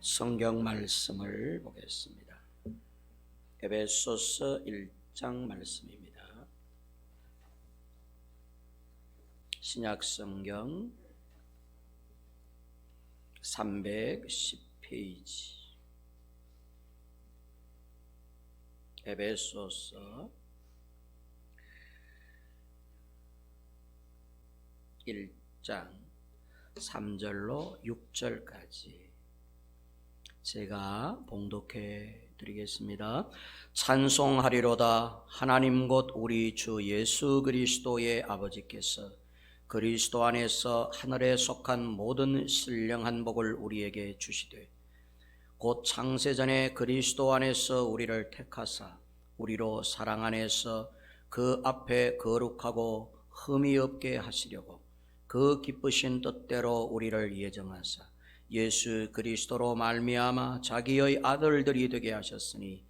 성경 말씀을 보겠습니다. 에베소서 1장 말씀입니다. 신약 성경 310페이지 에베소서 1장 3절로 6절까지 제가 봉독해 드리겠습니다. 찬송하리로다. 하나님 곧 우리 주 예수 그리스도의 아버지께서 그리스도 안에서 하늘에 속한 모든 신령한 복을 우리에게 주시되 곧 창세전에 그리스도 안에서 우리를 택하사 우리로 사랑 안에서 그 앞에 거룩하고 흠이 없게 하시려고 그 기쁘신 뜻대로 우리를 예정하사 예수 그리스도로 말미암아 자기의 아들들이 되게 하셨으니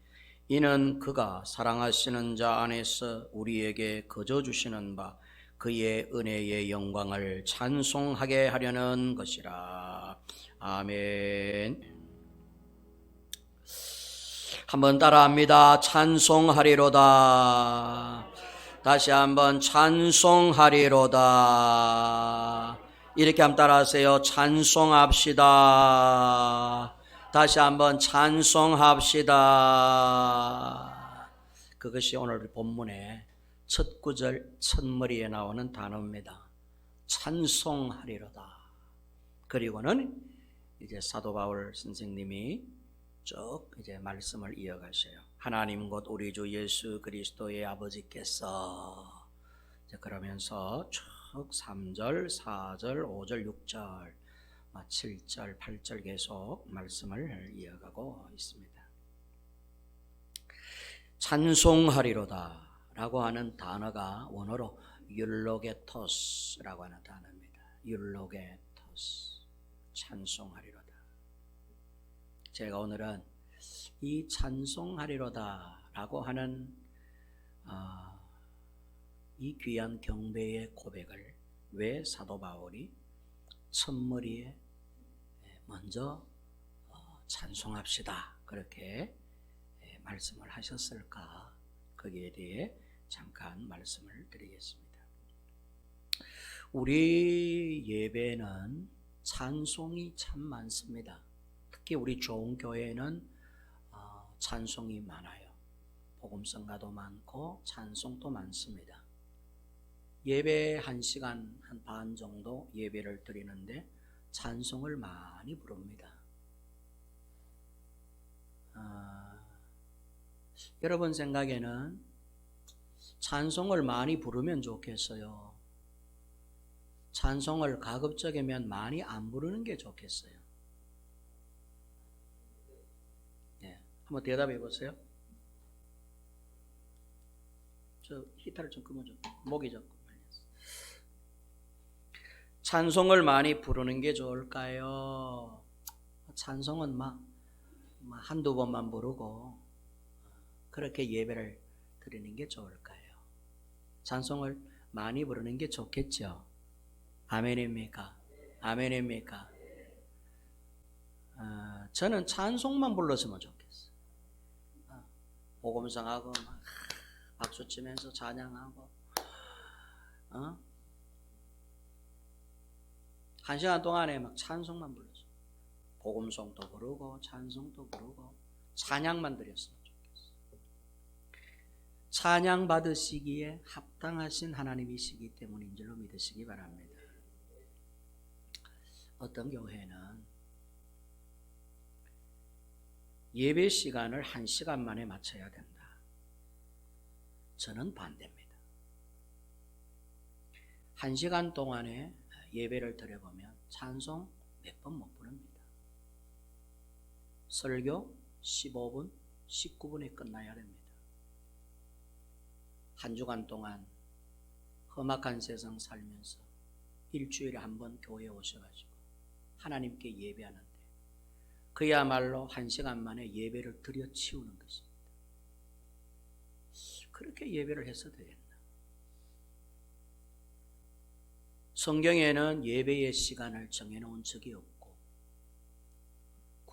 이는 그가 사랑하시는 자 안에서 우리에게 거저 주시는 바 그의 은혜의 영광을 찬송하게 하려는 것이라. 아멘. 한번 따라합니다. 찬송하리로다. 다시 한번 찬송하리로다. 이렇게 한번 따라하세요. 찬송합시다. 다시 한번 찬송합시다. 그것이 오늘 본문의 첫 구절 첫머리에 나오는 단어입니다. 찬송하리로다. 그리고는 이제 사도 바울 선생님이 쭉 이제 말씀을 이어가셔요. 하나님 곧 우리 주 예수 그리스도의 아버지께서 그러면서 쭉 3절, 4절, 5절, 6절, 7절, 8절 계속 말씀을 이어가고 있습니다. 찬송하리로다 라고 하는 단어가 원어로 율로게토스라고 하는 단어입니다. 율로게토스, 찬송하리로다. 제가 오늘은 이 찬송하리로다 라고 하는 이 귀한 경배의 고백을 왜 사도 바울이 첫머리에 먼저 찬송합시다 그렇게 말씀을 하셨을까, 거기에 대해 잠깐 말씀을 드리겠습니다. 우리 예배는 찬송이 참 많습니다. 특히 우리 좋은 교회는 찬송이 많아요. 복음성가도 많고 찬송도 많습니다. 예배 1시간 한 반 정도 예배를 드리는데 찬송을 많이 부릅니다. 여러분 생각에는 찬송을 많이 부르면 좋겠어요? 찬송을 가급적이면 많이 안 부르는 게 좋겠어요? 네, 한번 대답해 보세요. 저 기타를 좀 끄면 좀 목이 좀 찬송을 많이 부르는 게 좋을까요? 찬송은 한두 번만 부르고 그렇게 예배를 드리는 게 좋을까요? 찬송을 많이 부르는 게 좋겠죠? 아멘입니까? 아멘입니까? 저는 찬송만 불렀으면 좋겠어요. 복음성하고 박수 치면서 찬양하고 1시간 동안에 찬송만 불렀어요. 복음송도 부르고 찬송도 부르고 찬양만 드렸으면 좋겠어요. 찬양 받으시기에 합당하신 하나님이시기 때문인 줄로 믿으시기 바랍니다. 어떤 교회는 예배 시간을 1시간 만에 맞춰야 된다. 저는 반대입니다. 1시간 동안에 예배를 드려보면 찬송 몇 번 못 부릅니다. 설교 15분, 19분에 끝나야 됩니다. 한 주간 동안 험악한 세상 살면서 일주일에 한 번 교회에 오셔가지고 하나님께 예배하는데 그야말로 1시간 만에 예배를 드려 치우는 것입니다. 그렇게 예배를 해서 되겠나? 성경에는 예배의 시간을 정해놓은 적이 없고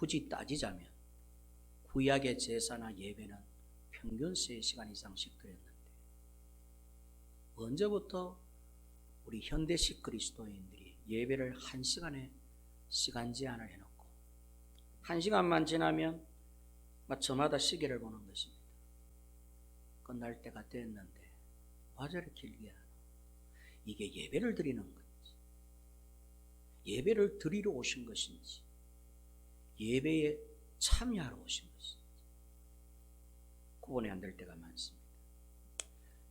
굳이 따지자면 구약의 제사나 예배는 평균 3시간 이상씩 드렸는데 언제부터 우리 현대식 그리스도인들이 예배를 1시간에 시간 제한을 해놓고 1시간만 지나면 저마다 시계를 보는 것입니다. 끝날 때가 됐는데 왜 저렇게 길게 하노? 이게 예배를 드리는 건지, 예배를 드리러 오신 것인지, 예배에 참여하러 오신 것인지 구분이 안 될 때가 많습니다.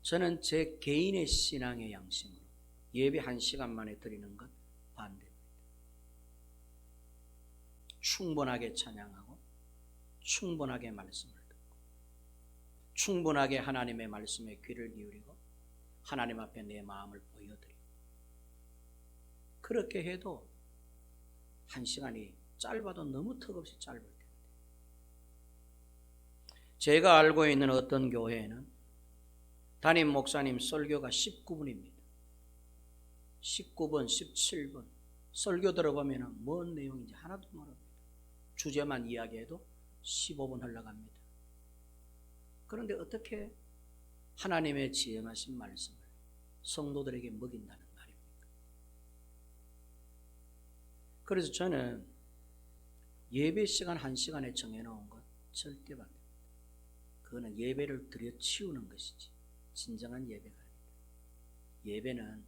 저는 제 개인의 신앙의 양심으로 예배 1시간 만에 드리는 것 반대입니다. 충분하게 찬양하고 충분하게 말씀을 듣고 충분하게 하나님의 말씀에 귀를 기울이고 하나님 앞에 내 마음을 보여드리고 그렇게 해도 1시간이 짧아도 너무 턱없이 짧을 텐데 제가 알고 있는 어떤 교회에는 담임 목사님 설교가 19분입니다. 19분, 17분 설교 들어보면 뭔 내용인지 하나도 모릅니다. 주제만 이야기해도 15분 흘러갑니다. 그런데 어떻게 하나님의 지혜하신 말씀을 성도들에게 먹인다는 말입니까? 그래서 저는 예배 시간 1시간에 정해놓은 것 절대 반대입니다. 그거는 예배를 드려 치우는 것이지 진정한 예배가 아니다. 예배는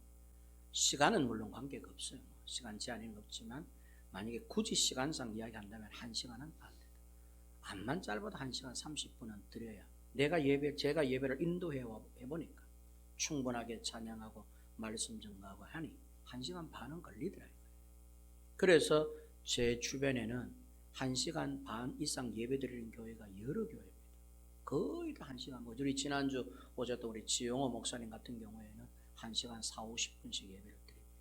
시간은 물론 관계가 없어요. 시간 제한은 없지만 만약에 굳이 시간상 이야기한다면 1시간은 반대다. 암만 짧아도 1시간 30분은 드려야 제가 예배를 인도해 보니까 충분하게 찬양하고 말씀 전가하고 하니 1시간 반은 걸리더라고요. 그래서 제 주변에는 1시간 반 이상 예배 드리는 교회가 여러 교회입니다. 거의 다 1시간. 우리 지난주 오셨던 우리 지용호 목사님 같은 경우에는 1시간 40-50분씩 예배를 드립니다.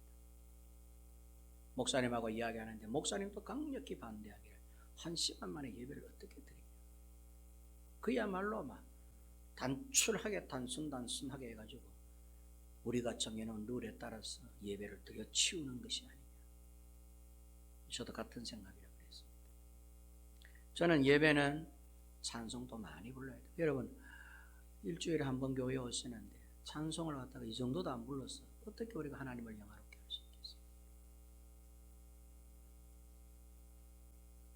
목사님하고 이야기하는데 목사님도 강력히 반대하기를 1시간 만에 예배를 어떻게 드리냐. 그야말로 막 단출하게 단순하게 해가지고 우리가 정해놓은 룰에 따라서 예배를 드려 치우는 것이 아니냐. 저도 같은 생각이라고 그랬습니다. 저는 예배는 찬송도 많이 불러야 돼요. 여러분 일주일에 한 번 교회에 오시는데 찬송을 갖다가 이 정도도 안 불러서 어떻게 우리가 하나님을 영화롭게 할 수 있겠습니까?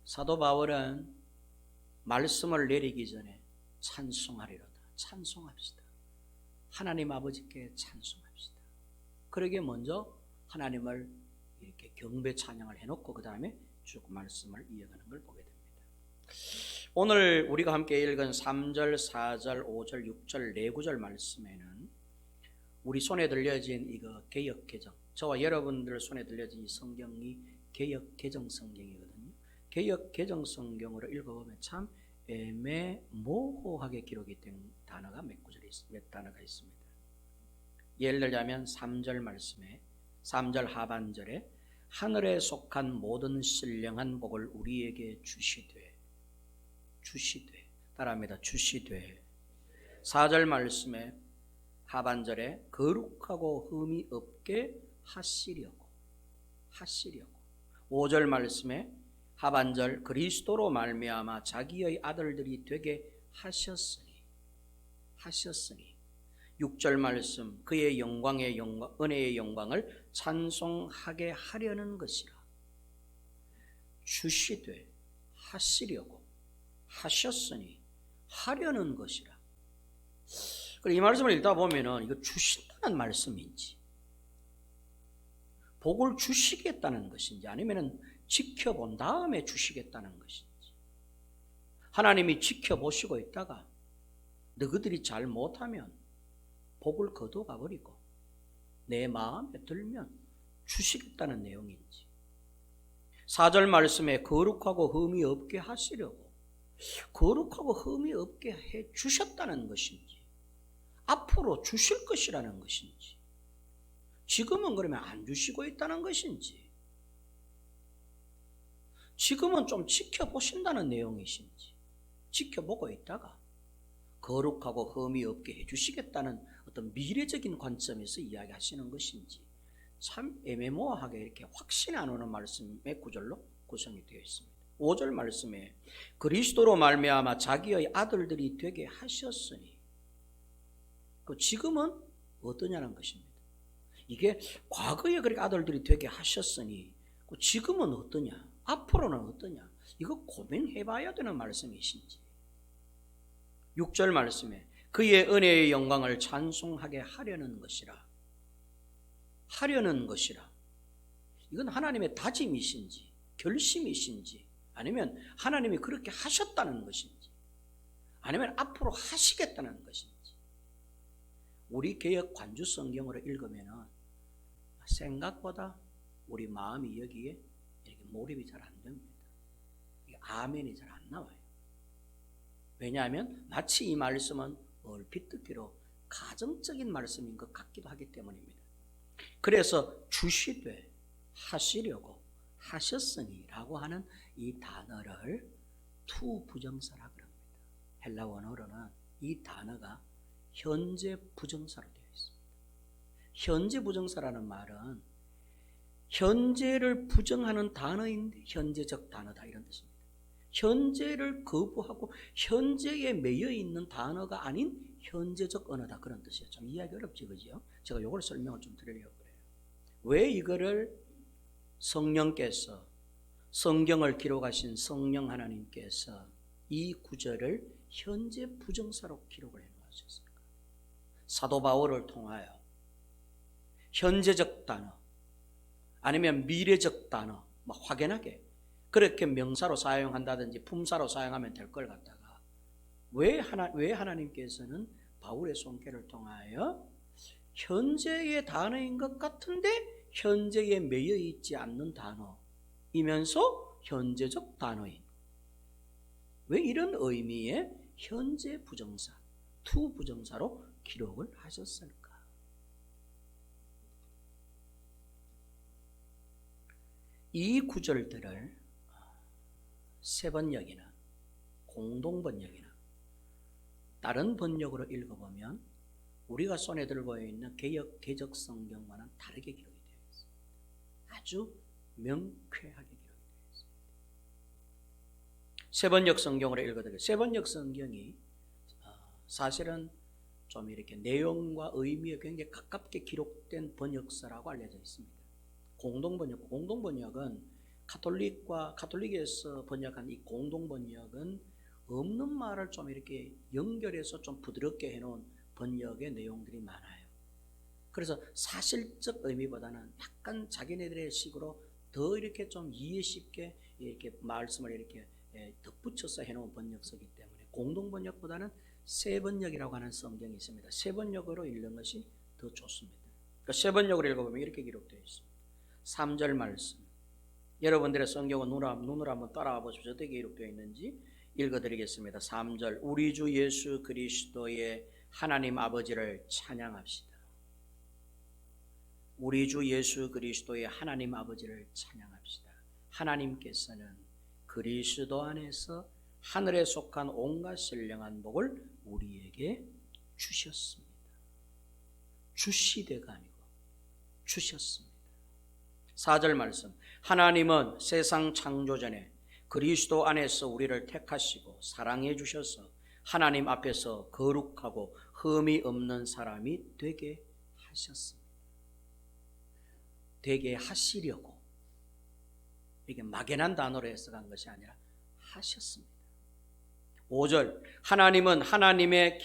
사도 바울은 말씀을 내리기 전에 찬송하리로다. 찬송합시다. 하나님 아버지께 찬송합시다. 그러기에 먼저 하나님을 이렇게 경배 찬양을 해놓고 그 다음에 쭉 말씀을 이어가는 걸 보게 됩니다. 오늘 우리가 함께 읽은 3절, 4절, 5절, 6절, 4구절 말씀에는 우리 손에 들려진 이거 개역개정, 저와 여러분들 손에 들려진 이 성경이 개역개정 성경이거든요. 개역개정 성경으로 읽어보면 참 애매모호하게 기록이 된 단어가 몇 단어가 있습니다. 예를 들자면 3절 말씀에 3절 하반절에 하늘에 속한 모든 신령한 복을 우리에게 주시되 따라합니다. 주시되 4절 말씀에 하반절에 거룩하고 흠이 없게 하시려고 5절 말씀에 하반절 그리스도로 말미암아 자기의 아들들이 되게 하셨으니 6절 말씀 그의 은혜의 영광을 찬송하게 하려는 것이라. 주시되 하시려고 하셨으니 하려는 것이라. 이 말씀을 읽다 보면은 이거 주신다는 말씀인지 복을 주시겠다는 것인지 아니면은 지켜본 다음에 주시겠다는 것인지 하나님이 지켜보시고 있다가 너희들이 잘 못하면 복을 거둬가 버리고 내 마음에 들면 주시겠다는 내용인지 4절 말씀에 거룩하고 흠이 없게 하시려고 거룩하고 흠이 없게 해 주셨다는 것인지 앞으로 주실 것이라는 것인지 지금은 그러면 안 주시고 있다는 것인지 지금은 좀 지켜보신다는 내용이신지 지켜보고 있다가 거룩하고 흠이 없게 해주시겠다는 어떤 미래적인 관점에서 이야기하시는 것인지 참 애매모호하게 이렇게 확신이 안 오는 말씀의 구절로 구성이 되어 있습니다. 5절 말씀에 그리스도로 말미암아 자기의 아들들이 되게 하셨으니, 지금은 어떠냐는 것입니다. 이게 과거에 그렇게 아들들이 되게 하셨으니 지금은 어떠냐, 앞으로는 어떠냐, 이거 고민해 봐야 되는 말씀이신지. 6절 말씀에 그의 은혜의 영광을 찬송하게 하려는 것이라. 하려는 것이라. 이건 하나님의 다짐이신지 결심이신지, 아니면 하나님이 그렇게 하셨다는 것인지, 아니면 앞으로 하시겠다는 것인지. 우리 개역 관주 성경으로 읽으면 생각보다 우리 마음이 여기에 이렇게 몰입이 잘 안 됩니다. 아멘이 잘 안 나와요. 왜냐하면 마치 이 말씀은 얼핏 듣기로 가정적인 말씀인 것 같기도 하기 때문입니다. 그래서 주시되 하시려고 하셨으니 라고 하는 이 단어를 투 부정사라 그럽니다. 헬라 원어로는 이 단어가 현재 부정사로 되어 있습니다. 현재 부정사라는 말은 현재를 부정하는 단어인데 현재적 단어다, 이런 뜻입니다. 현재를 거부하고 현재에 매여 있는 단어가 아닌 현재적 언어다, 그런 뜻이에요. 좀 이해하기 어렵지, 그죠? 제가 이걸 설명을 좀 드리려고 그래요. 왜 이거를 성령께서, 성경을 기록하신 성령 하나님께서 이 구절을 현재 부정사로 기록을 해 놓으셨을까? 사도 바울을 통하여 현재적 단어 아니면 미래적 단어 확연하게 그렇게 명사로 사용한다든지 품사로 사용하면 될 걸 갖다가 왜 하나님께서는 바울의 손길을 통하여 현재의 단어인 것 같은데 현재에 매여 있지 않는 단어이면서 현재적 단어인, 왜 이런 의미의 현재 부정사, 투 부정사로 기록을 하셨을까? 이 구절들을 세번역이나 공동번역이나 다른 번역으로 읽어보면 우리가 손에 들고 있는 개역 성경과는 다르게 기록이 되어 있습니다. 아주 명쾌하게 기록이 되어 있습니다. 세번역 성경으로 읽어드릴게요. 세번역 성경이 사실은 좀 이렇게 내용과 의미에 굉장히 가깝게 기록된 번역서라고 알려져 있습니다. 공동번역은 카톨릭에서 번역한 이 공동번역은 없는 말을 좀 이렇게 연결해서 좀 부드럽게 해놓은 번역의 내용들이 많아요. 그래서 사실적 의미보다는 약간 자기네들의 식으로 더 이렇게 좀 이해 쉽게 이렇게 말씀을 이렇게 덧붙여서 해놓은 번역서이기 때문에 공동번역보다는 세번역이라고 하는 성경이 있습니다. 세번역으로 읽는 것이 더 좋습니다. 그러니까 세번역으로 읽어보면 이렇게 기록되어 있습니다. 3절 말씀, 여러분들의 성경은 눈으로 한번 따라와 보십시오. 어떻게 기록되어 있는지 읽어드리겠습니다. 3절, 우리 주 예수 그리스도의 하나님 아버지를 찬양합시다. 우리 주 예수 그리스도의 하나님 아버지를 찬양합시다. 하나님께서는 그리스도 안에서 하늘에 속한 온갖 신령한 복을 우리에게 주셨습니다. 주시되가 아니고 주셨습니다. 4절 말씀, 하나님은 세상 창조 전에 그리스도 안에서 우리를 택하시고 사랑해 주셔서 하나님 앞에서 거룩하고 흠이 없는 사람이 되게 하셨습니다. 되게 하시려고, 이게 막연한 단어로 해석한 것이 아니라 하셨습니다. 5절, 하나님은 하나님의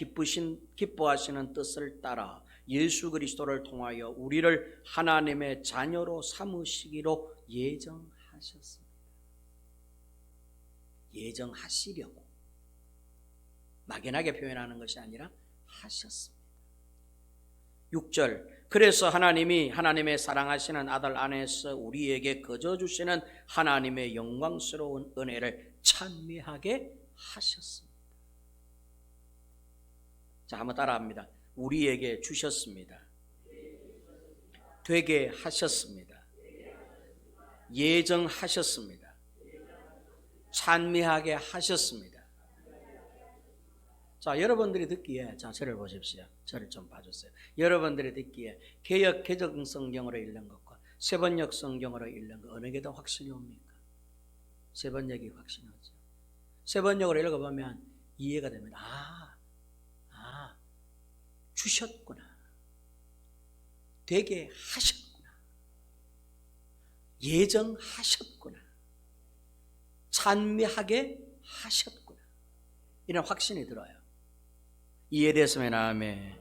기뻐하시는 뜻을 따라 예수 그리스도를 통하여 우리를 하나님의 자녀로 삼으시기로 예정하셨습니다. 예정하시려고, 막연하게 표현하는 것이 아니라 하셨습니다. 6절, 그래서 하나님이 하나님의 사랑하시는 아들 안에서 우리에게 거저 주시는 하나님의 영광스러운 은혜를 찬미하게 하셨습니다. 자, 한번 따라합니다. 우리에게 주셨습니다. 되게 하셨습니다. 예정하셨습니다. 찬미하게 하셨습니다. 자, 여러분들이 듣기에, 자, 저를 보십시오. 저를 좀 봐주세요. 여러분들이 듣기에 개역 성경으로 읽는 것과 세번역 성경으로 읽는 것 어느 게 더 확신이 옵니까? 세 번역이 확신하죠. 세 번역으로 읽어보면 이해가 됩니다. 주셨구나. 되게 하셨구나. 예정하셨구나. 찬미하게 하셨구나. 이런 확신이 들어요. 이해됐으면 아멘.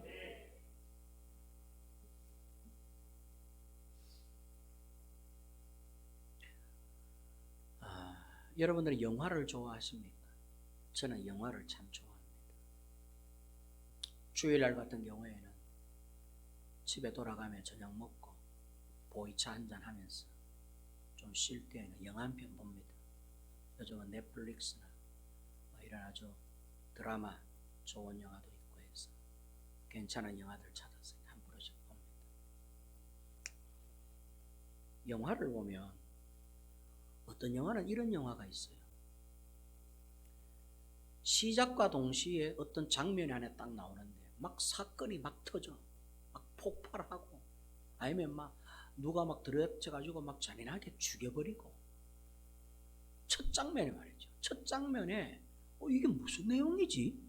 여러분들은 영화를 좋아하십니까? 저는 영화를 참 좋아합니다. 주일날 같은 경우에는 집에 돌아가며 저녁 먹고 보이차 한잔 하면서 좀 쉴 때에는 영화 한 편 봅니다. 요즘은 넷플릭스나 이런 아주 드라마 좋은 영화도 있고 해서 괜찮은 영화들 찾아서 한 번씩 봅니다. 영화를 보면 어떤 영화는 이런 영화가 있어요. 시작과 동시에 어떤 장면이 안에 딱 나오는데 막 사건이 막 터져, 막 폭발하고, 아니면 막 누가 막 들어쳐가지고 막 잔인하게 죽여버리고. 첫 장면에 말이죠. 첫 장면에 이게 무슨 내용이지?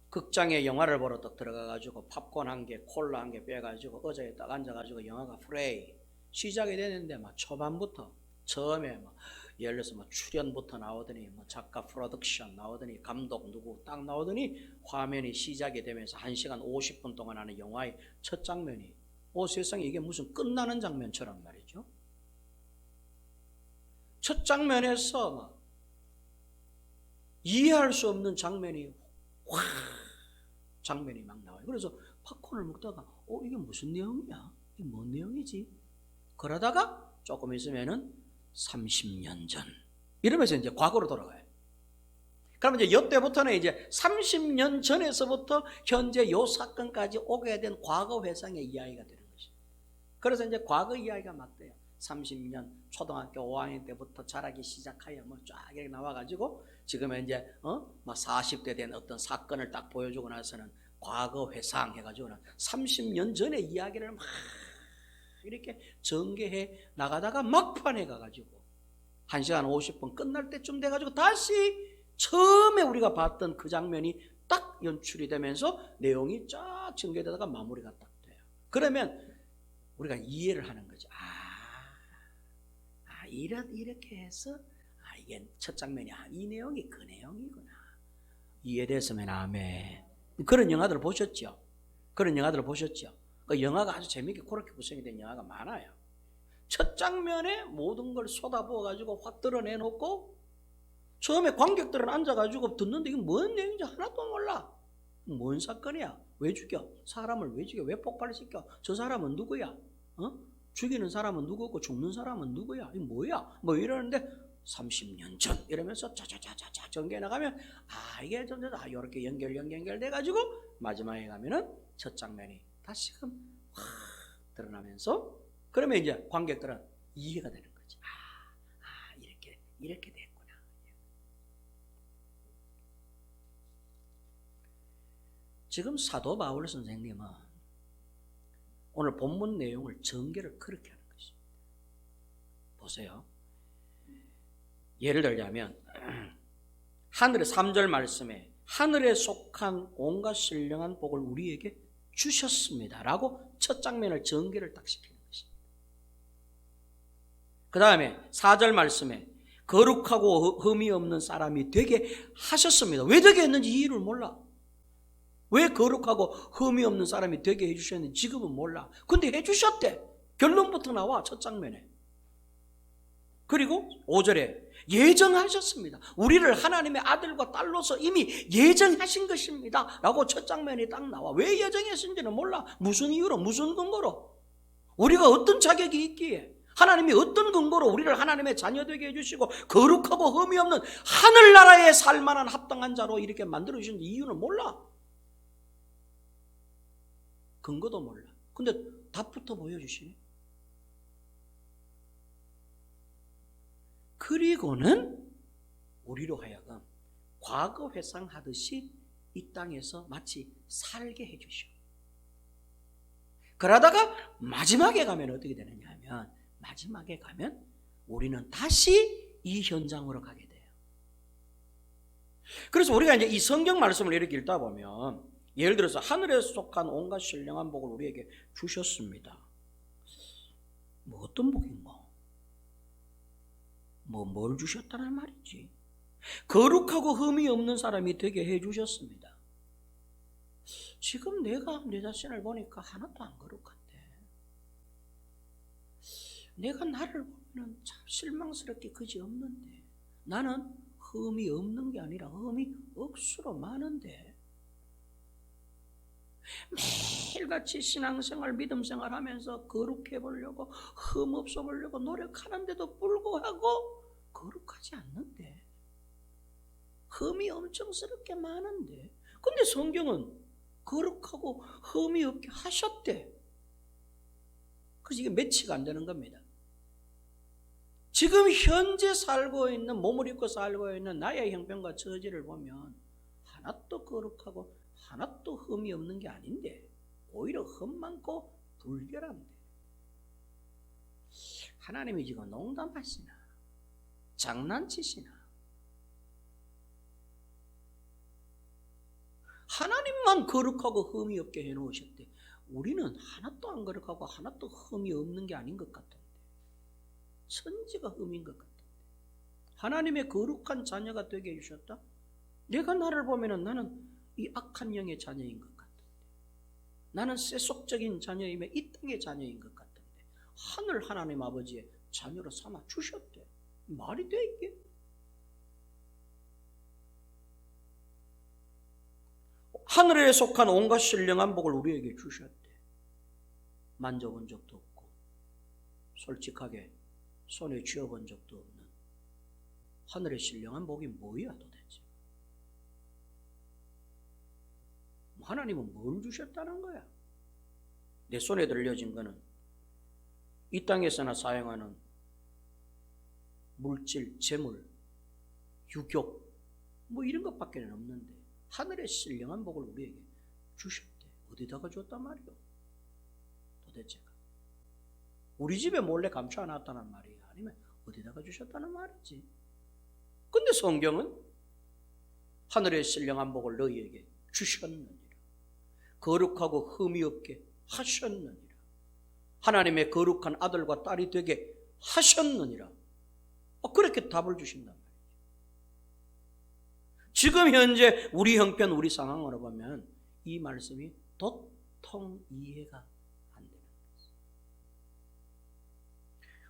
극장에 영화를 보러 딱 들어가가지고 팝콘 한 개, 콜라 한 개 빼가지고 의자에 딱 앉아가지고 영화가 프레이 시작이 되는데 막 초반부터 처음에 막 예를 들어서 뭐 출연부터 나오더니 뭐 작가 프로덕션 나오더니 감독 누구 딱 나오더니 화면이 시작이 되면서 1시간 50분 동안 하는 영화의 첫 장면이 세상에 이게 무슨 끝나는 장면처럼 말이죠. 첫 장면에서 막 이해할 수 없는 장면이 장면이 막 나와요. 그래서 팝콘을 먹다가 이게 무슨 내용이야? 이게 뭔 내용이지? 그러다가 조금 있으면은 30년 전 이러면서 이제 과거로 돌아가요. 그러면 이제 이때부터는 이제 30년 전에서부터 현재 요 사건까지 오게 된 과거 회상의 이야기가 되는 것입니다. 그래서 이제 과거 이야기가 막 돼요. 30년 초등학교 5학년 때부터 자라기 시작하여 뭐 쫙 이렇게 나와가지고 지금은 이제 막 40대 된 어떤 사건을 딱 보여주고 나서는 과거 회상 해가지고는 30년 전의 이야기를 막 이렇게 전개해 나가다가 막판에 가가지고 1시간 50분 끝날 때쯤 돼가지고 다시 처음에 우리가 봤던 그 장면이 딱 연출이 되면서 내용이 쫙 전개되다가 마무리가 딱 돼요. 그러면 우리가 이해를 하는 거죠. 이렇게 해서 이게 첫 장면이 이 내용이 그 내용이구나. 이해됐으면 아멘. 그런 영화들 보셨죠? 그런 영화들 보셨죠? 그 영화가 아주 재미있게 그렇게 구성이 된 영화가 많아요. 첫 장면에 모든 걸 쏟아부어가지고 확 드러내놓고 처음에 관객들은 앉아가지고 듣는데 이게 뭔 내용인지 하나도 몰라. 뭔 사건이야? 왜 죽여? 사람을 왜 죽여? 왜 폭발시켜? 저 사람은 누구야? 죽이는 사람은 누구고 죽는 사람은 누구야? 이게 뭐야? 뭐 이러는데 30년 전 이러면서 차차차차차 전개해 나가면 이게 점점 이렇게 연결돼가지고 마지막에 가면은 첫 장면이 다시금 확 드러나면서 그러면 이제 관객들은 이해가 되는 거지. 이렇게 됐구나. 지금 사도 바울 선생님은 오늘 본문 내용을 전개를 그렇게 하는 것입니다. 보세요. 예를 들자면 하늘의 3절 말씀에 하늘에 속한 온갖 신령한 복을 우리에게 주셨습니다 라고 첫 장면을 전개를 딱 시키는 것입니다. 그 다음에 4절 말씀에 거룩하고 흠이 없는 사람이 되게 하셨습니다. 왜 되게 했는지 이유를 몰라. 왜 거룩하고 흠이 없는 사람이 되게 해주셨는지 지금은 몰라. 근데 해주셨대. 결론부터 나와 첫 장면에. 그리고 5절에 예정하셨습니다. 우리를 하나님의 아들과 딸로서 이미 예정하신 것입니다 라고 첫 장면이 딱 나와. 왜 예정했는지는 몰라. 무슨 이유로 무슨 근거로 우리가 어떤 자격이 있기에 하나님이 어떤 근거로 우리를 하나님의 자녀되게 해주시고 거룩하고 흠이 없는 하늘나라에 살만한 합당한 자로 이렇게 만들어주신 이유는 몰라. 근거도 몰라. 근데 답부터 보여주시네. 그리고는 우리로 하여금 과거 회상하듯이 이 땅에서 마치 살게 해주시오. 그러다가 마지막에 가면 어떻게 되느냐 하면 마지막에 가면 우리는 다시 이 현장으로 가게 돼요. 그래서 우리가 이제 이 성경 말씀을 이렇게 읽다 보면, 예를 들어서 하늘에 속한 온갖 신령한 복을 우리에게 주셨습니다. 뭐 어떤 복인가? 뭘 주셨다는 말이지? 거룩하고 흠이 없는 사람이 되게 해주셨습니다. 지금 내가 내 자신을 보니까 하나도 안 거룩한데, 내가 나를 보면 참 실망스럽게 그지없는데, 나는 흠이 없는 게 아니라 흠이 억수로 많은데, 매일같이 신앙생활, 믿음생활 하면서 거룩해 보려고, 흠 없어 보려고 노력하는데도 불구하고 거룩하지 않는데, 흠이 엄청스럽게 많은데, 근데 성경은 거룩하고 흠이 없게 하셨대. 그래서 이게 매치가 안 되는 겁니다. 지금 현재 살고 있는, 몸을 입고 살고 있는 나의 형편과 처지를 보면 하나도 거룩하고 하나도 흠이 없는 게 아닌데, 오히려 흠 많고 불결한데, 하나님이 지금 농담하시나 장난치시나? 하나님만 거룩하고 흠이 없게 해놓으셨대. 우리는 하나도 안 거룩하고 하나도 흠이 없는 게 아닌 것 같은데, 천지가 흠인 것 같은데, 하나님의 거룩한 자녀가 되게 해주셨다? 내가 나를 보면 나는 이 악한 영의 자녀인 것 같은데, 나는 세속적인 자녀이며 이 땅의 자녀인 것 같은데, 하늘 하나님 아버지의 자녀로 삼아 주셨대. 말이 돼 이게? 하늘에 속한 온갖 신령한 복을 우리에게 주셨대. 만져본 적도 없고 솔직하게 손에 쥐어본 적도 없는 하늘의 신령한 복이 뭐야 도대체? 하나님은 뭘 주셨다는 거야? 내 손에 들려진 거는 이 땅에서나 사용하는 물질, 재물, 유격 뭐 이런 것밖에 없는데, 하늘의 신령한 복을 우리에게 주셨대. 어디다가 줬단 말이요? 도대체가 우리 집에 몰래 감춰놨다는 말이야? 아니면 어디다가 주셨다는 말이지? 근데 성경은 하늘의 신령한 복을 너희에게 주셨느니라, 거룩하고 흠이 없게 하셨느니라, 하나님의 거룩한 아들과 딸이 되게 하셨느니라. 그렇게 답을 주신단 말이에요. 지금 현재 우리 형편, 우리 상황으로 보면 이 말씀이 도통 이해가 안 되는 거죠.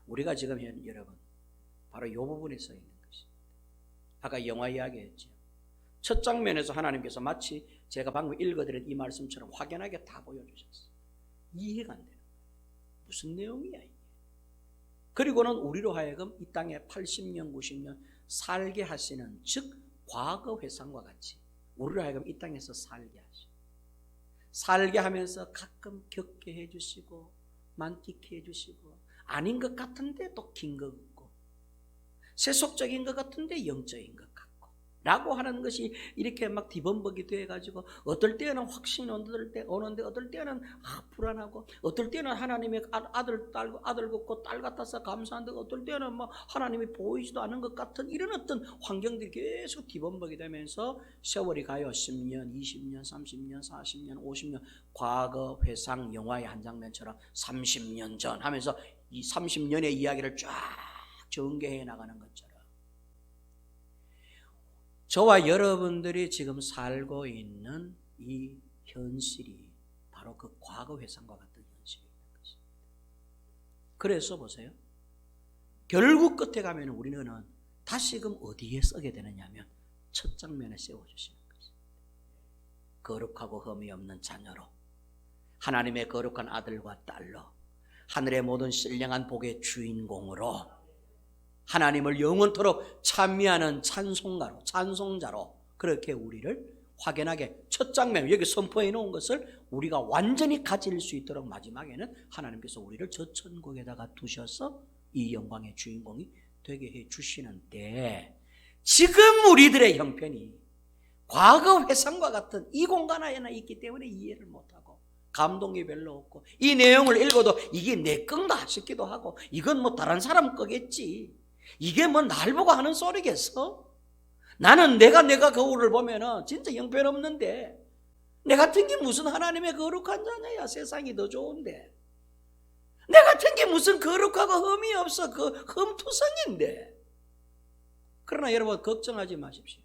우리가 지금 여러분 바로 이 부분에 서 있는 것입니다. 아까 영화 이야기했죠. 첫 장면에서 하나님께서 마치 제가 방금 읽어드린 이 말씀처럼 확연하게 다 보여주셨어요. 이해가 안 되는 거예요. 무슨 내용이야 이게? 그리고는 우리로 하여금 이 땅에 80년, 90년 살게 하시는, 즉 과거 회상과 같이 우리로 하여금 이 땅에서 살게 하시고, 살게 하면서 가끔 겪게 해주시고 만끽해 해주시고, 아닌 것 같은데 또 긴 것 같고, 세속적인 것 같은데 영적인 것 같고 라고 하는 것이 이렇게 막 뒤범벅이 돼가지고, 어떨 때는 확신이 오는데 어떨 때는 불안하고, 어떨 때는 하나님의 아들 같고 딸 같아서 감사한데, 어떨 때는 뭐 하나님이 보이지도 않은 것 같은 이런 어떤 환경들이 계속 뒤범벅이 되면서 세월이 가요. 10년, 20년, 30년, 40년, 50년, 과거 회상 영화의 한 장면처럼 30년 전 하면서 이 30년의 이야기를 쫙 전개해 나가는 것처럼, 저와 여러분들이 지금 살고 있는 이 현실이 바로 그 과거 회상과 같은 현실이 있는 것입니다. 그래서 보세요. 결국 끝에 가면 우리는 다시금 어디에 서게 되느냐 하면 첫 장면에 세워주시는 것입니다. 거룩하고 흠이 없는 자녀로, 하나님의 거룩한 아들과 딸로, 하늘의 모든 신령한 복의 주인공으로, 하나님을 영원토록 찬미하는 찬송자로 그렇게 우리를 확연하게 첫 장면 여기 선포해 놓은 것을 우리가 완전히 가질 수 있도록 마지막에는 하나님께서 우리를 저 천국에다가 두셔서 이 영광의 주인공이 되게 해 주시는데, 지금 우리들의 형편이 과거 회상과 같은 이 공간 안에 있기 때문에 이해를 못하고 감동이 별로 없고, 이 내용을 읽어도 이게 내 건가 싶기도 하고, 이건 뭐 다른 사람 거겠지, 이게 뭐 날 보고 하는 소리겠어? 나는 내가 거울을 보면은 진짜 형편없는데, 내 같은 게 무슨 하나님의 거룩한 자녀야. 세상이 더 좋은데. 내 같은 게 무슨 거룩하고 흠이 없어. 그 흠투성인데. 그러나 여러분, 걱정하지 마십시오.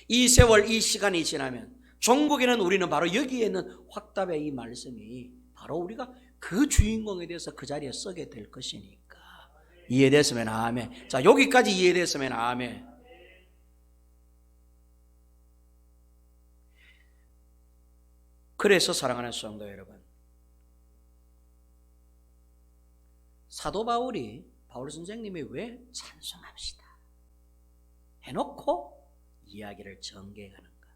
이 세월, 이 시간이 지나면 종국에는 우리는 바로 여기에 있는 확답의 이 말씀이 바로 우리가 그 주인공에 대해서 그 자리에 서게 될 것이니까. 이해됐으면 아멘. 자, 여기까지 이해됐으면 아멘. 그래서 사랑하는 성도 여러분, 사도 바울이, 바울 선생님이 왜 찬송합시다 해놓고 이야기를 전개하는가,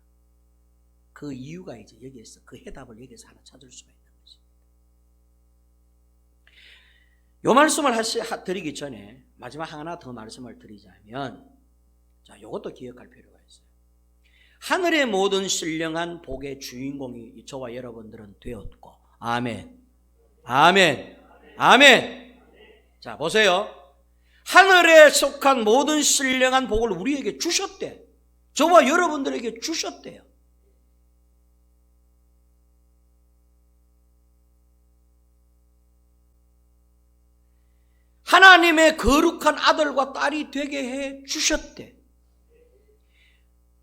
그 이유가 이제 여기에서, 그 해답을 여기서 하나 찾을 수가 있는 것입니다. 이 말씀을 드리기 전에 마지막 하나 더 말씀을 드리자면, 자, 이것도 기억할 필요가 있어요. 하늘의 모든 신령한 복의 주인공이 저와 여러분들은 되었고, 아멘, 아멘, 아멘. 자, 보세요. 하늘에 속한 모든 신령한 복을 우리에게 주셨대. 저와 여러분들에게 주셨대요. 하나님의 거룩한 아들과 딸이 되게 해 주셨대.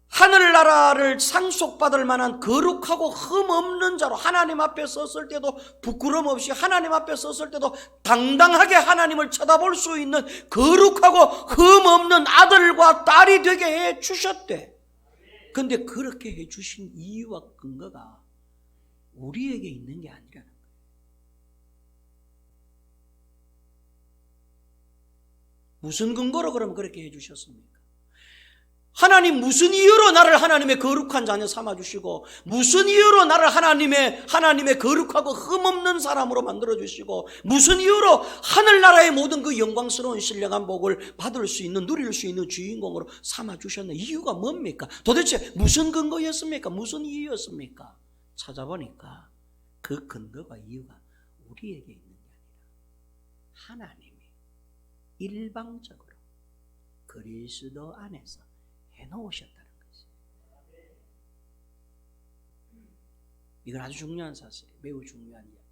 하늘나라를 상속받을 만한 거룩하고 흠없는 자로 하나님 앞에 섰을 때도 부끄럼 없이, 하나님 앞에 섰을 때도 당당하게 하나님을 쳐다볼 수 있는 거룩하고 흠없는 아들과 딸이 되게 해 주셨대. 그런데 그렇게 해 주신 이유와 근거가 우리에게 있는 게 아니라는 거예요. 무슨 근거로 그럼 그렇게 해 주셨습니까? 하나님 무슨 이유로 나를 하나님의 거룩한 자녀 삼아주시고, 무슨 이유로 나를 하나님의 거룩하고 흠없는 사람으로 만들어주시고, 무슨 이유로 하늘나라의 모든 그 영광스러운 신령한 복을 받을 수 있는, 누릴 수 있는 주인공으로 삼아주셨나? 이유가 뭡니까? 도대체 무슨 근거였습니까? 무슨 이유였습니까? 찾아보니까 그 근거가, 이유가 우리에게 있는 게 아니라 하나님이 일방적으로 그리스도 안에서 해놓으셨다는 것이에요. 이건 아주 중요한 사실이에요. 매우 중요한 이야기.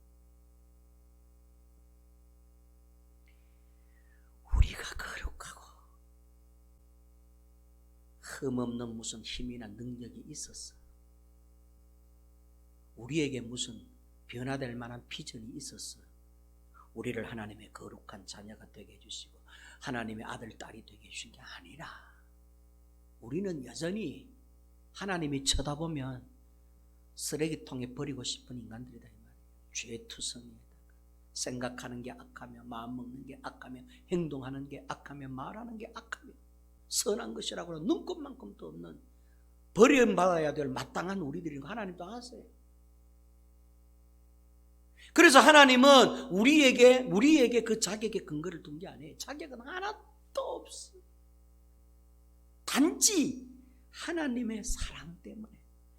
우리가 거룩하고 흠없는 무슨 힘이나 능력이 있었어. 우리에게 무슨 변화될 만한 비전이 있었어. 우리를 하나님의 거룩한 자녀가 되게 해주시고 하나님의 아들, 딸이 되게 해주신 게 아니라, 우리는 여전히 하나님이 쳐다보면 쓰레기통에 버리고 싶은 인간들이다 이 말이에요. 죄투성이에다가 생각하는 게 악하며, 마음 먹는 게 악하며, 행동하는 게 악하며, 말하는 게 악하며, 선한 것이라고는 눈꼽만큼도 없는 버림받아야 될 마땅한 우리들인 거 하나님도 아세요. 그래서 하나님은 우리에게 그 자격의 근거를 둔 게 아니에요. 자격은 하나도 없어. 단지 하나님의 사랑 때문에,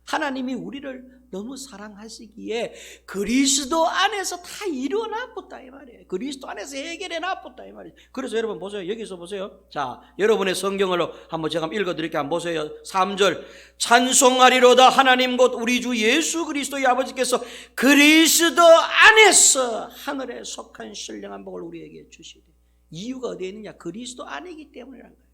하나님이 우리를 너무 사랑하시기에 그리스도 안에서 다 이루어놨다 이 말이에요. 그리스도 안에서 해결해놨다 이 말이에요. 그래서 여러분 보세요. 여기서 보세요. 자, 여러분의 성경으로 한번 제가 읽어드릴게요. 한번 보세요. 3절. 찬송하리로다 하나님 곧 우리 주 예수 그리스도의 아버지께서 그리스도 안에서 하늘에 속한 신령한 복을 우리에게 주시되. 이유가 어디에 있느냐? 그리스도 안이기 때문이라는 거예요.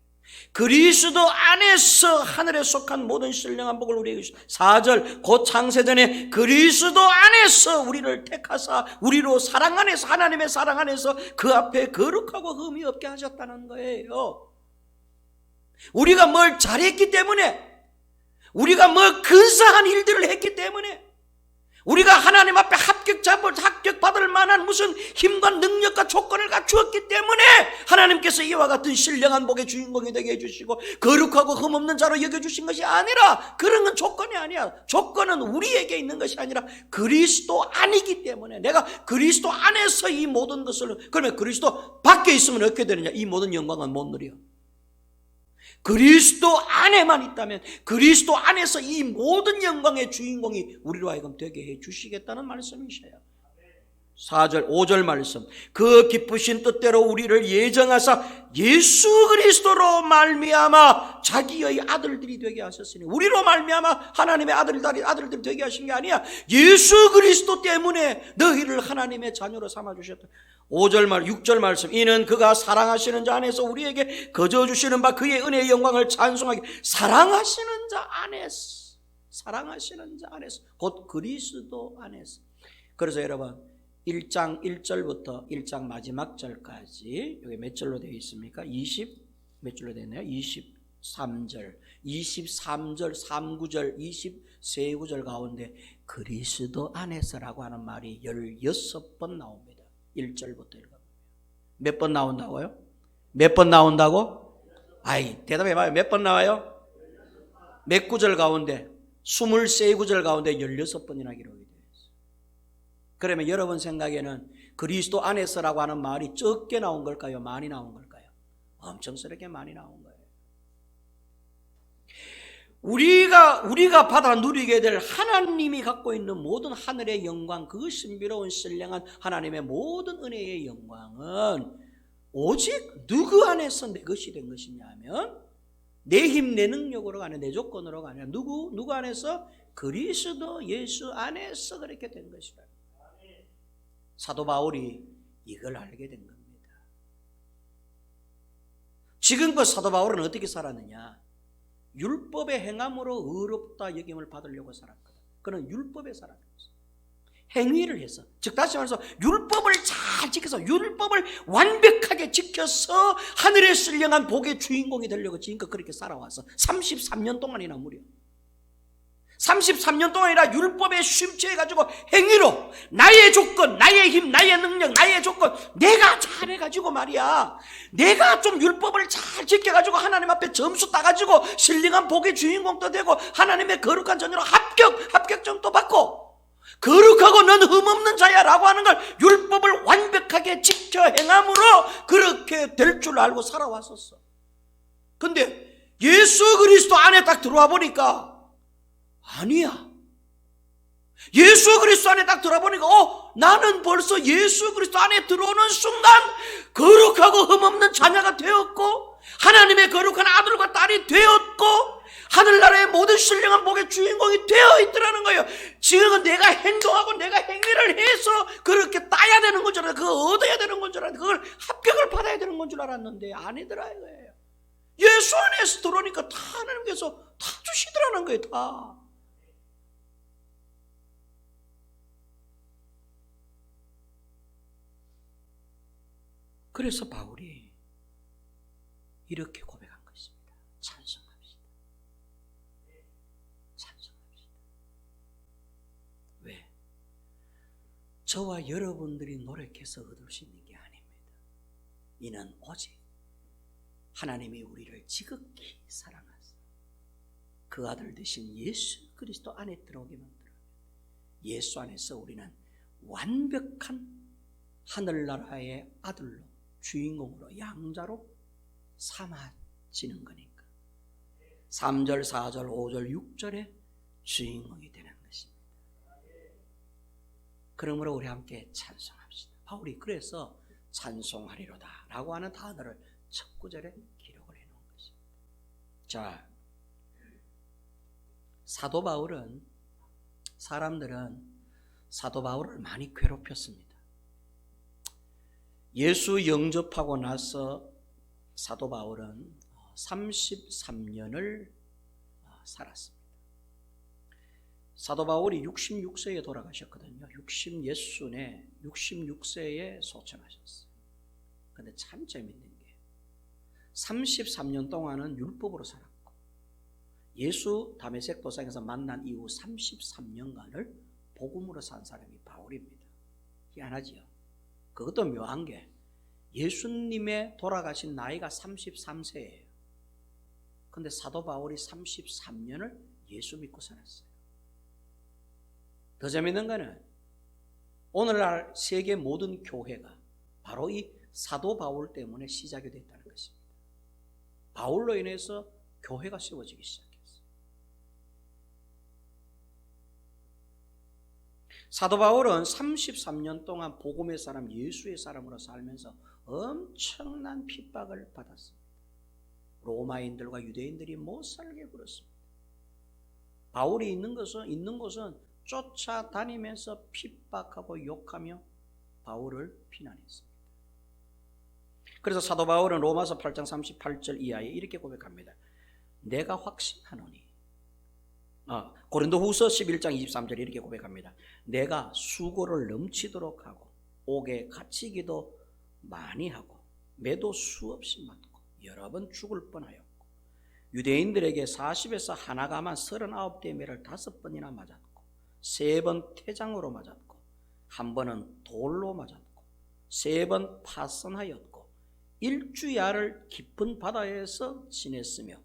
그리스도 안에서 하늘에 속한 모든 신령한 복을 우리에게 주시고, 4절. 곧 창세전에 그리스도 안에서 우리를 택하사 우리로 사랑 안에서, 하나님의 사랑 안에서 그 앞에 거룩하고 흠이 없게 하셨다는 거예요. 우리가 뭘 잘했기 때문에, 우리가 뭐 근사한 일들을 했기 때문에, 우리가 하나님 앞에 합격받을 만한 무슨 힘과 능력과 조건을 갖추었기 때문에 하나님께서 이와 같은 신령한 복의 주인공이 되게 해주시고 거룩하고 흠없는 자로 여겨주신 것이 아니라, 그런 건 조건이 아니야. 조건은 우리에게 있는 것이 아니라 그리스도 안이기 때문에, 내가 그리스도 안에서 이 모든 것을, 그러면 그리스도 밖에 있으면 어떻게 되느냐? 이 모든 영광은 못 누려. 그리스도 안에만 있다면 그리스도 안에서 이 모든 영광의 주인공이 우리로 하여금 되게 해 주시겠다는 말씀이셔요. 4절 5절 말씀, 그 기쁘신 뜻대로 우리를 예정하사 예수 그리스도로 말미암아 자기의 아들들이 되게 하셨으니, 우리로 말미암아 하나님의 아들들 되게 하신 게 아니야. 예수 그리스도 때문에 너희를 하나님의 자녀로 삼아 주셨다. 5절 말 6절 말씀, 이는 그가 사랑하시는 자 안에서 우리에게 거저 주시는 바 그의 은혜의 영광을 찬송하기. 사랑하시는 자 안에서, 사랑하시는 자 안에서, 곧 그리스도 안에서. 그래서 여러분, 1장 1절부터 1장 마지막 절까지, 여기 몇 절로 되어 있습니까? 몇 절로 되어 있나요? 23절, 3구절, 23구절 가운데 그리스도 안에서라고 하는 말이 16번 나옵니다. 1절부터 읽어보면. 몇 번 나온다고요? 몇 번 나온다고? 아이, 대답해봐요. 몇 번 나와요? 몇 구절 가운데? 23구절 가운데 16번이나 기록이 돼요. 그러면 여러분 생각에는 그리스도 안에서라고 하는 말이 적게 나온 걸까요? 많이 나온 걸까요? 엄청스럽게 많이 나온 거예요. 우리가 받아 누리게 될 하나님이 갖고 있는 모든 하늘의 영광, 그 신비로운 신령한 하나님의 모든 은혜의 영광은 오직 누구 안에서 내 것이 된 것이냐 하면, 내 힘, 내 능력으로가 아니라, 내 조건으로가 아니라 누구 안에서? 그리스도 예수 안에서 그렇게 된 것이다. 사도 바울이 이걸 알게 된 겁니다. 지금껏 사도 바울은 어떻게 살았느냐? 율법의 행함으로 의롭다 여김을 받으려고 살았거든. 그는 율법에 살았어요. 행위를 해서, 즉 다시 말해서 율법을 잘 지켜서, 율법을 완벽하게 지켜서 하늘의 신령한 복의 주인공이 되려고 지금껏 그렇게 살아와서 33년 동안이나 무려 33년 동안이나 율법에 심취해가지고 행위로 나의 조건, 나의 힘, 나의 능력, 나의 조건, 내가 잘해가지고 말이야, 내가 좀 율법을 잘 지켜가지고 하나님 앞에 점수 따가지고 신령한 복의 주인공도 되고 하나님의 거룩한 자녀로 합격점도 받고, 거룩하고 넌 흠없는 자야 라고 하는 걸 율법을 완벽하게 지켜 행함으로 그렇게 될 줄 알고 살아왔었어. 근데 예수 그리스도 안에 딱 들어와 보니까 아니야. 예수 그리스도 안에 딱 들어보니까 나는 벌써 예수 그리스도 안에 들어오는 순간 거룩하고 흠없는 자녀가 되었고, 하나님의 거룩한 아들과 딸이 되었고, 하늘나라의 모든 신령한 복의 주인공이 되어 있더라는 거예요. 지금은 내가 행동하고 내가 행위를 해서 그렇게 따야 되는 건 줄 알았는데, 그걸 얻어야 되는 건 줄 알았는데, 그걸 합격을 받아야 되는 건 줄 알았는데 아니더라 이거예요. 예수 안에서 들어오니까 다 하나님께서 다 주시더라는 거예요. 다. 그래서 바울이 이렇게 고백한 것입니다. 찬송합시다. 찬송합시다. 왜? 저와 여러분들이 노력해서 얻을 수 있는 게 아닙니다. 이는 오직 하나님이 우리를 지극히 사랑하사 그 아들 되신 예수 그리스도 안에 들어오게 만들어, 예수 안에서 우리는 완벽한 하늘나라의 아들로, 주인공으로, 양자로 삼아지는 거니까 3절, 4절, 5절, 6절의 주인공이 되는 것입니다. 그러므로 우리 함께 찬송합시다. 바울이 그래서 찬송하리로다 라고 하는 단어를 첫 구절에 기록을 해놓은 것입니다. 자, 사람들은 사도 바울을 많이 괴롭혔습니다. 예수 영접하고 나서 사도 바울은 33년을 살았습니다. 사도 바울이 66세에 돌아가셨거든요. 66세에 소천하셨어요. 근데 참 재밌는 게 33년 동안은 율법으로 살았고, 예수 다메섹 도상에서 만난 이후 33년간을 복음으로 산 사람이 바울입니다. 희한하지요? 그것도 묘한 게 예수님의 돌아가신 나이가 33세예요. 근데 사도 바울이 33년을 예수 믿고 살았어요. 더 재밌는 거는 오늘날 세계 모든 교회가 바로 이 사도 바울 때문에 시작이 됐다는 것입니다. 바울로 인해서 교회가 세워지기 시작했어요. 사도 바울은 33년 동안 복음의 사람, 예수의 사람으로 살면서 엄청난 핍박을 받았습니다. 로마인들과 유대인들이 못 살게 굴었습니다. 바울이 있는 곳은 쫓아다니면서 핍박하고 욕하며 바울을 비난했습니다. 그래서 사도 바울은 로마서 8장 38절 이하에 이렇게 고백합니다. 내가 확신하노니, 고린도후서 11장 23절에 이렇게 고백합니다. 내가 수고를 넘치도록 하고 옥에 갇히기도 많이 하고 매도 수없이 맞고 여러 번 죽을 뻔하였고 유대인들에게 40에서 하나가만 39대 매를 5번이나 맞았고 3번 태장으로 맞았고 1번은 돌로 맞았고 3번 파선하였고 일주야를 깊은 바다에서 지냈으며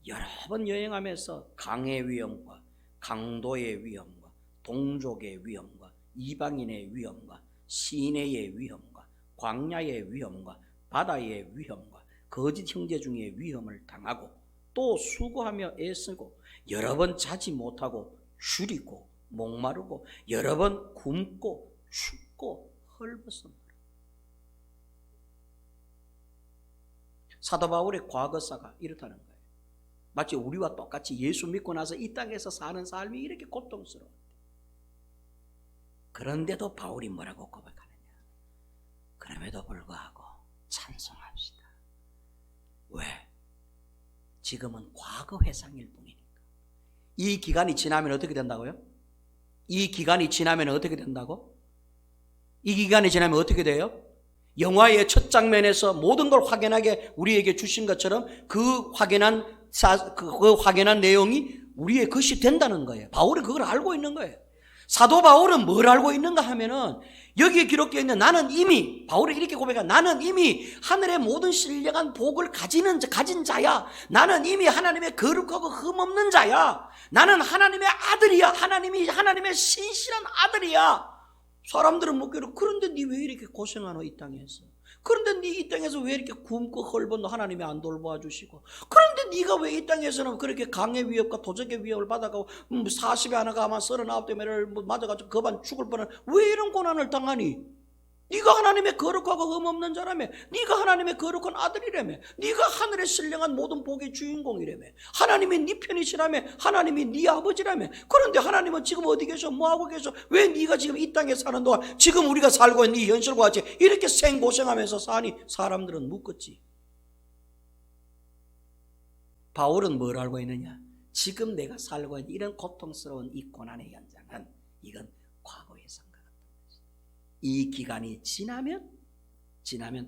여러 번 여행하면서 강의 위험과 강도의 위험과 동족의 위험과 이방인의 위험과 시내의 위험과 광야의 위험과 바다의 위험과 거짓 형제 중의 위험을 당하고 또 수고하며 애쓰고 여러 번 자지 못하고 줄이고 목마르고 여러 번 굶고 춥고 헐벗습니다. 사도 바울의 과거사가 이렇다는 거예요. 마치 우리와 똑같이 예수 믿고 나서 이 땅에서 사는 삶이 이렇게 고통스러워. 그런데도 바울이 뭐라고 고백하느냐? 그럼에도 불구하고 찬송합시다. 왜? 지금은 과거 회상일 뿐이니까. 이 기간이 지나면 어떻게 된다고요? 이 기간이 지나면 어떻게 된다고? 이 기간이 지나면 어떻게 돼요? 영화의 첫 장면에서 모든 걸 확연하게 우리에게 주신 것처럼 그 확연한 내용이 우리의 것이 된다는 거예요. 바울이 그걸 알고 있는 거예요. 사도 바울은 뭘 알고 있는가 하면은 여기에 기록되어 있는 나는 이미, 바울이 이렇게 고백한, 나는 이미 하늘의 모든 신령한 복을 가진 자야. 나는 이미 하나님의 거룩하고 흠없는 자야. 나는 하나님의 아들이야. 하나님의 신실한 아들이야. 사람들은 묻기로, 그런데 니 왜 이렇게 고생하노 이 땅에서? 그런데 니 이 땅에서 왜 이렇게 굶고 헐벗노? 하나님이 안 돌보아 주시고. 그런데 니가 왜 이 땅에서는 그렇게 강의 위협과 도적의 위협을 받아가고 40에 하나가 아마 39대 매를 맞아가지고 그반 죽을 뻔한, 왜 이런 고난을 당하니? 네가 하나님의 거룩하고 흠없는 자라며, 네가 하나님의 거룩한 아들이라며, 네가 하늘의 신령한 모든 복의 주인공이라며, 하나님이 네 편이시라며, 하나님이 네 아버지라며. 그런데 하나님은 지금 어디 계셔? 뭐하고 계셔? 왜 네가 지금 이 땅에 사는 동안 지금 우리가 살고 있는 이 현실과 같이 이렇게 생고생하면서 사니? 사람들은 묻겠지. 바울은 뭘 알고 있느냐? 지금 내가 살고 있는 이런 고통스러운 이 고난의 현장은 이건 과거의 상과 같은 것이다. 이 기간이 지나면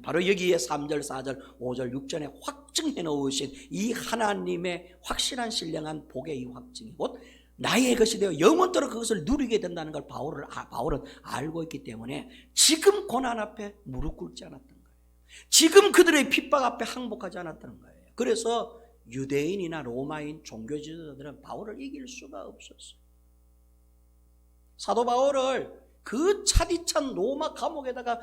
바로 여기에 3절, 4절, 5절, 6절에 확증해 놓으신 이 하나님의 확실한 신령한 복의 이 확증이 곧 나의 것이 되어 영원토록 그것을 누리게 된다는 걸 바울은 알고 있기 때문에 지금 고난 앞에 무릎 꿇지 않았던 거예요. 지금 그들의 핍박 앞에 항복하지 않았다는 거예요. 그래서 유대인이나 로마인 종교 지도자들은 바울을 이길 수가 없었어요. 사도 바울을 그 차디찬 로마 감옥에다가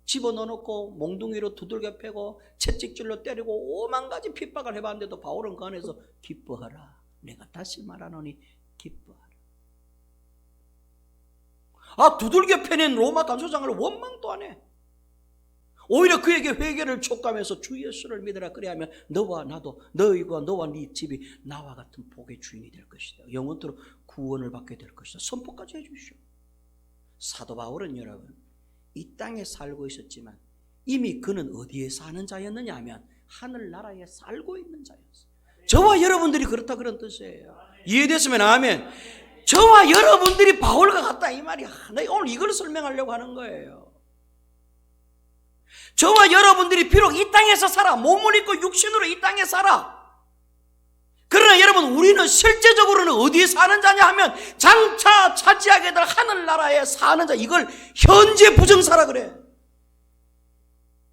집어넣어놓고 몽둥이로 두들겨 패고 채찍질로 때리고 5만 가지 핍박을 해봤는데도 바울은 그 안에서 기뻐하라. 내가 다시 말하노니 기뻐하라. 두들겨 패는 로마 간수장을 원망도 안 해. 오히려 그에게 회개를 촉구하면서 주 예수를 믿으라. 그래야면 너와 나도, 너와 네 집이 나와 같은 복의 주인이 될 것이다. 영원토록 구원을 받게 될 것이다. 선포까지 해주시오. 사도 바울은 여러분 이 땅에 살고 있었지만 이미 그는 어디에 사는 자였느냐 하면 하늘나라에 살고 있는 자였어요. 저와 여러분들이 그렇다 그런 뜻이에요. 이해됐으면 아멘. 저와 여러분들이 바울과 같다 이 말이야. 내가 오늘 이걸 설명하려고 하는 거예요. 저와 여러분들이 비록 이 땅에서 살아, 몸을 입고 육신으로 이 땅에 살아. 그러나 여러분 우리는 실제적으로는 어디에 사는 자냐 하면 장차 차지하게 될 하늘나라에 사는 자. 이걸 현재 부정사라 그래.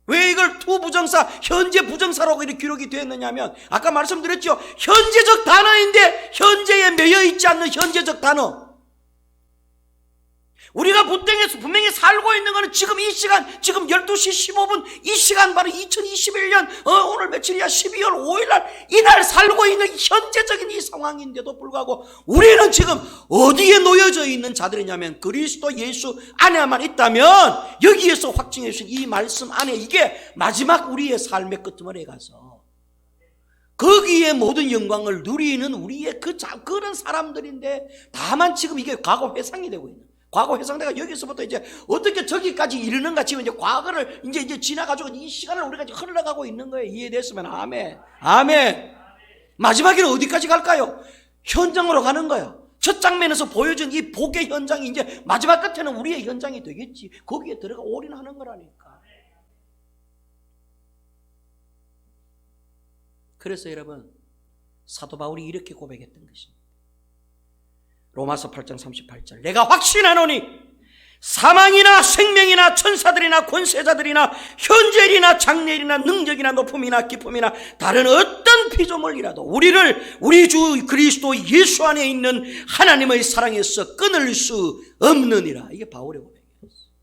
왜 이걸 투부정사, 현재 부정사라고 이렇게 기록이 되었느냐 하면 아까 말씀드렸죠. 현재적 단어인데 현재에 매여 있지 않는 현재적 단어. 우리가 분명히 살고 있는 것은 지금 이 시간, 지금 12시 15분 이 시간, 바로 2021년 오늘 며칠이야? 12월 5일 날 이날 살고 있는 현재적인 이 상황인데도 불구하고 우리는 지금 어디에 놓여져 있는 자들이냐면 그리스도 예수 안에만 있다면 여기에서 확증해 주신 이 말씀 안에 이게 마지막 우리의 삶의 끝머리에 가서 거기에 모든 영광을 누리는 우리의 그런 사람들인데 다만 지금 이게 과거 회상이 되고 있는, 과거 회상대가 여기서부터 이제 어떻게 저기까지 이르는가, 지금 이제 과거를 이제 지나가지고 이 시간을 우리가 흘러가고 있는 거예요. 이해됐으면 아멘. 아멘. 마지막에는 어디까지 갈까요? 현장으로 가는 거예요. 첫 장면에서 보여준 이 복의 현장이 이제 마지막 끝에는 우리의 현장이 되겠지. 거기에 들어가 올인하는 거라니까. 그래서 여러분, 사도 바울이 이렇게 고백했던 것입니다. 로마서 8장 38절, 내가 확신하노니 사망이나 생명이나 천사들이나 권세자들이나 현재일이나 장래일이나 능력이나 높음이나 기쁨이나 다른 어떤 피조물이라도 우리를 우리 주 그리스도 예수 안에 있는 하나님의 사랑에서 끊을 수 없느니라. 이게 바울의 고백이었어요.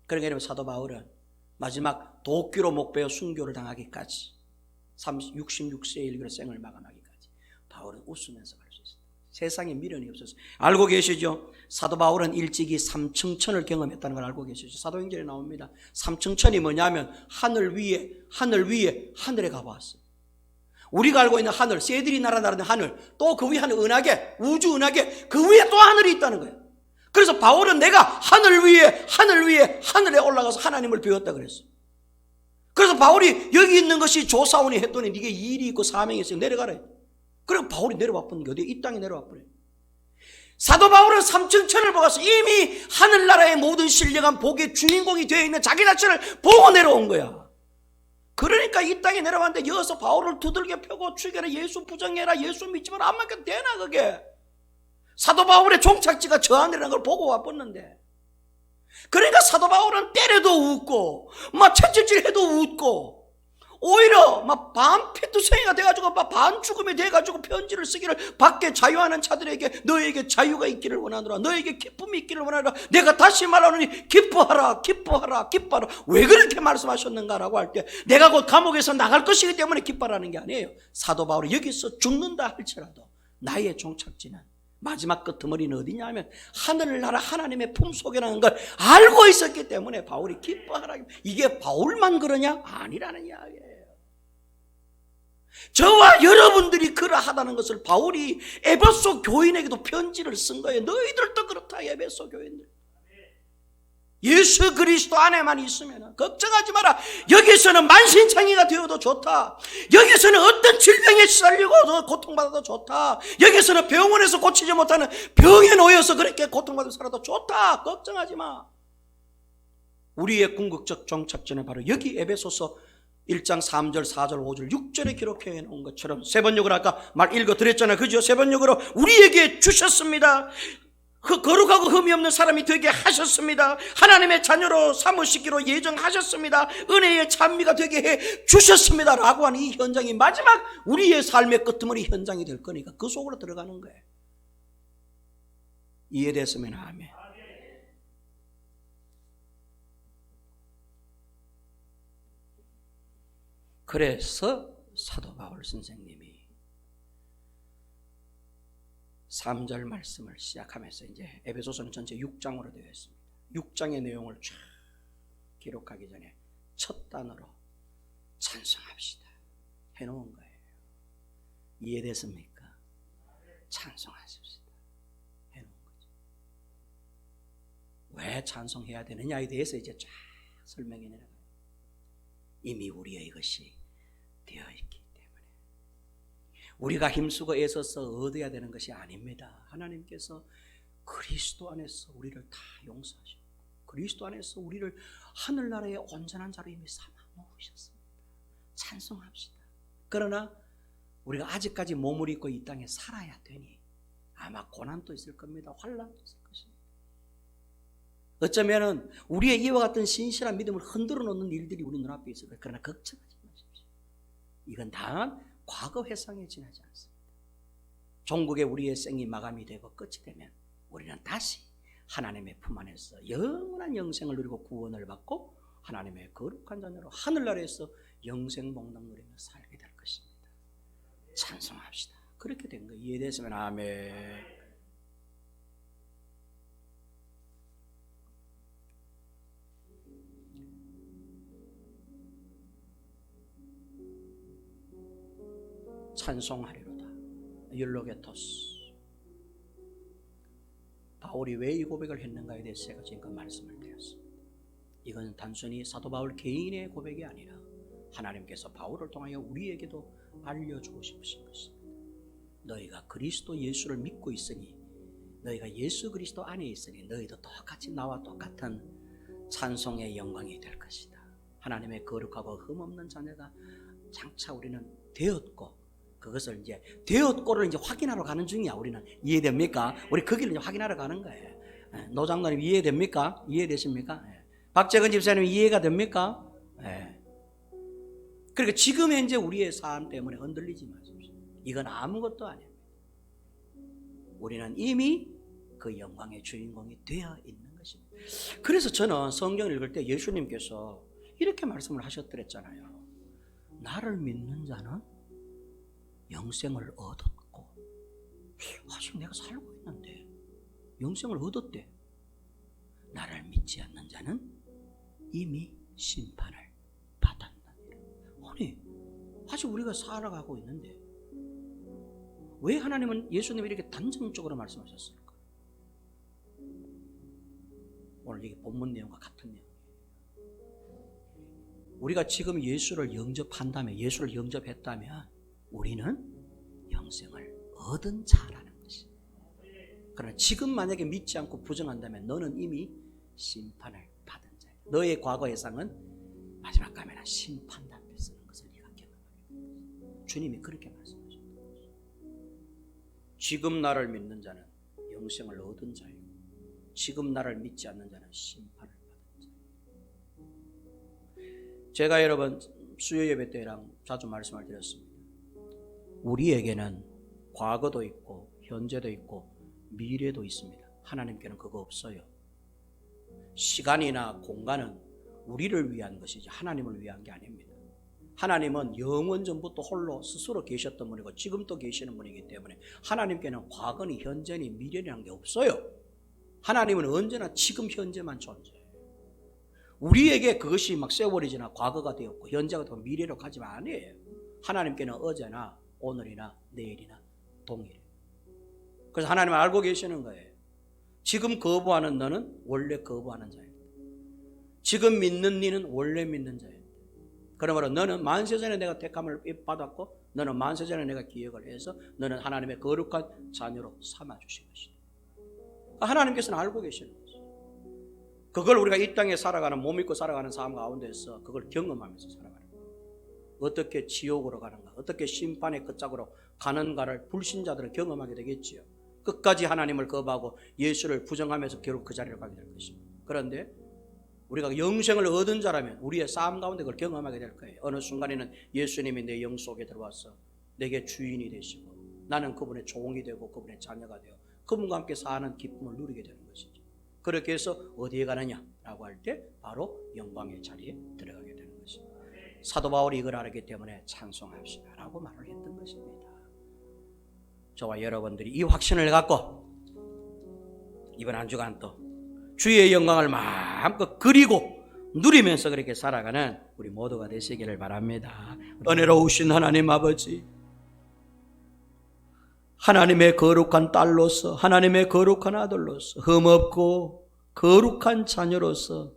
그러니까 사도 바울은 마지막 도끼로 목베어 순교를 당하기까지 66세의 일기로 생을 마감하기까지 바울은 웃으면서 갈 수 있습니다. 세상에 미련이 없었어요. 알고 계시죠? 사도 바울은 일찍이 삼층천을 경험했다는 걸 알고 계시죠? 사도행전에 나옵니다. 삼층천이 뭐냐면 하늘 위에 하늘에 가보았어요. 우리가 알고 있는 하늘, 새들이 날아다니는 하늘, 또 그 위에 하늘 은하계, 우주 은하계, 그 위에 또 하늘이 있다는 거예요. 그래서 바울은 내가 하늘에 올라가서 하나님을 배웠다 그랬어요. 그래서 바울이 여기 있는 것이 조사원이 했더니 네게 일이 있고 사명이 있어요. 내려가라. 그리고 바울이 내려와 버린 게 어디에? 이 땅에 내려와 버려요. 사도 바울은 삼층천을 보고서 이미 하늘나라의 모든 신령한 복의 주인공이 되어 있는 자기 자신을 보고 내려온 거야. 그러니까 이 땅에 내려왔는데 여기서 바울을 두들겨 펴고 죽여라, 예수 부정해라, 예수 믿지 마라, 안 맡겨도 되나 그게? 사도 바울의 종착지가 저 안이라는 걸 보고 와봤는데, 그러니까 사도 바울은 때려도 웃고 막 채찍질해도 웃고 오히려 막 반피투성이가 돼가지고 막 반죽음이 돼가지고 편지를 쓰기를, 밖에 자유하는 자들에게 너에게 자유가 있기를 원하노라, 너에게 기쁨이 있기를 원하노라, 내가 다시 말하노니 기뻐하라. 왜 그렇게 말씀하셨는가라고 할 때 내가 곧 감옥에서 나갈 것이기 때문에 기뻐하라는 게 아니에요. 사도 바울이 여기서 죽는다 할지라도 나의 종착지는, 마지막 끝머리는 어디냐 하면 하늘나라 하나님의 품속이라는 걸 알고 있었기 때문에 바울이 기뻐하라. 이게 바울만 그러냐? 아니라는 이야기예요. 저와 여러분들이 그러하다는 것을 바울이 에베소 교인에게도 편지를 쓴 거예요. 너희들도 그렇다. 에베소 교인들, 예수 그리스도 안에만 있으면 걱정하지 마라. 여기서는 만신창이가 되어도 좋다. 여기서는 어떤 질병에 시달리고 고통받아도 좋다. 여기서는 병원에서 고치지 못하는 병에 놓여서 그렇게 고통받아 살아도 좋다. 걱정하지 마. 우리의 궁극적 종착지는 바로 여기 에베소서 1장 3절, 4절, 5절, 6절에 기록해 놓은 것처럼 세번역으로 아까 말 읽어드렸잖아요. 그죠? 세번역으로 우리에게 주셨습니다. 그 거룩하고 흠이 없는 사람이 되게 하셨습니다. 하나님의 자녀로 삼으시기로 예정하셨습니다. 은혜의 찬미가 되게 해 주셨습니다 라고 하는 이 현장이 마지막 우리의 삶의 끄트머리 현장이 될 거니까 그 속으로 들어가는 거예요. 이해됐으면 아멘. 그래서 사도 바울 선생님이 3절 말씀을 시작하면서 이제 에베소서는 전체 6장으로 되어 있습니다. 6장의 내용을 쫙 기록하기 전에 첫 단어로 찬송합시다 해놓은 거예요. 이해됐습니까? 찬송하십시다 해놓은 거죠. 왜 찬송해야 되느냐에 대해서 이제 쫙 설명해 내려가요. 이미 우리의 것이 되어 있기 때문에 우리가 힘쓰고 애써서 얻어야 되는 것이 아닙니다. 하나님께서 그리스도 안에서 우리를 다 용서하시고 그리스도 안에서 우리를 하늘나라의 온전한 자로 이미 삼아 놓으셨습니다. 찬송합시다. 그러나 우리가 아직까지 몸을 입고 이 땅에 살아야 되니 아마 고난도 있을 겁니다. 환난도 있을 것입니다. 어쩌면 우리의 이와 같은 신실한 믿음을 흔들어 놓는 일들이 우리 눈앞에 있을 거예요. 그러나 걱정하지 마십시오. 이건 다만 과거 회상에 지나지 않습니다. 종국에 우리의 생이 마감이 되고 끝이 되면 우리는 다시 하나님의 품 안에서 영원한 영생을 누리고 구원을 받고 하나님의 거룩한 자녀로 하늘나라에서 영생 복락 누리며 살게 될 것입니다. 찬송합시다. 그렇게 된 거 이해됐으면 아멘. 찬송하리로다. 율로게토스. 바울이 왜 이 고백을 했는가에 대해서 제가 지금까지 말씀을 드렸습니다. 이건 단순히 사도 바울 개인의 고백이 아니라 하나님께서 바울을 통하여 우리에게도 알려주고 싶으신 것입니다. 너희가 그리스도 예수를 믿고 있으니, 너희가 예수 그리스도 안에 있으니 너희도 똑같이 나와 똑같은 찬송의 영광이 될 것이다. 하나님의 거룩하고 흠없는 자녀가 장차 우리는 되었고, 그것을 이제 되었고를 이제 확인하러 가는 중이야. 우리는 이해됩니까? 우리 거기를 이제 확인하러 가는 거예요. 노장로님 이해됩니까? 이해되십니까? 박재근 집사님 이해가 됩니까? 그러니까 지금 현재 우리의 삶 때문에 흔들리지 마십시오. 이건 아무것도 아닙니다. 우리는 이미 그 영광의 주인공이 되어 있는 것입니다. 그래서 저는 성경을 읽을 때 예수님께서 이렇게 말씀을 하셨더랬잖아요. 나를 믿는 자는 영생을 얻었고, 지금 내가 살고 있는데 영생을 얻었대. 나를 믿지 않는 자는 이미 심판을 받았느니라. 아니, 아직 우리가 살아가고 있는데 왜 하나님은 예수님이 이렇게 단정적으로 말씀하셨을까? 오늘 이게 본문 내용과 같은 내용이에요. 우리가 지금 예수를 영접한다면, 예수를 영접했다면 우리는 영생을 얻은 자라는 것이에요. 그러나 지금 만약에 믿지 않고 부정한다면 너는 이미 심판을 받은 자예요. 너의 과거 예상은 마지막 가면은 심판담배 쓰는 것을 네가 경험하게 됩니다. 주님이 그렇게 말씀하셨던 것이죠. 지금 나를 믿는 자는 영생을 얻은 자이고, 지금 나를 믿지 않는 자는 심판을 받은 자예요. 제가 여러분 수요 예배 때랑 자주 말씀을 드렸습니다. 우리에게는 과거도 있고 현재도 있고 미래도 있습니다. 하나님께는 그거 없어요. 시간이나 공간은 우리를 위한 것이지 하나님을 위한 게 아닙니다. 하나님은 영원 전부터 홀로 스스로 계셨던 분이고 지금도 계시는 분이기 때문에 하나님께는 과거니 현재니 미래라는 게 없어요. 하나님은 언제나 지금 현재만 존재해요. 우리에게 그것이 막 세월이 지나 과거가 되었고 현재가 되고 미래로 가지만 아니에요. 하나님께는 어제나 오늘이나 내일이나 동일해요. 그래서 하나님은 알고 계시는 거예요. 지금 거부하는 너는 원래 거부하는 자예요. 지금 믿는 너는 원래 믿는 자예요. 그러므로 너는 만세전에 내가 택함을 받았고 너는 만세전에 내가 기억을 해서 너는 하나님의 거룩한 자녀로 삼아주신 것이다. 하나님께서는 알고 계시는 것이죠. 그걸 우리가 이 땅에 살아가는, 몸 믿고 살아가는 삶 가운데서 그걸 경험하면서 살아가는 거예요. 어떻게 지옥으로 가는가, 어떻게 심판의 끝짝으로 가는가를 불신자들은 경험하게 되겠지요. 끝까지 하나님을 거부하고 예수를 부정하면서 결국 그 자리로 가게 될 것입니다. 그런데 우리가 영생을 얻은 자라면 우리의 삶 가운데 그걸 경험하게 될 거예요. 어느 순간에는 예수님이 내 영 속에 들어와서 내게 주인이 되시고 나는 그분의 종이 되고 그분의 자녀가 되어 그분과 함께 사는 기쁨을 누리게 되는 것이죠. 그렇게 해서 어디에 가느냐라고 할 때 바로 영광의 자리에 들어가게 되는 것입니다. 사도 바울이 이걸 알았기 때문에 찬송합시다 라고 말을 했던 것입니다. 저와 여러분들이 이 확신을 갖고 이번 한 주간 또 주의 영광을 마음껏 그리고 누리면서 그렇게 살아가는 우리 모두가 되시기를 바랍니다. 은혜로우신 하나님 아버지, 하나님의 거룩한 딸로서, 하나님의 거룩한 아들로서, 흠없고 거룩한 자녀로서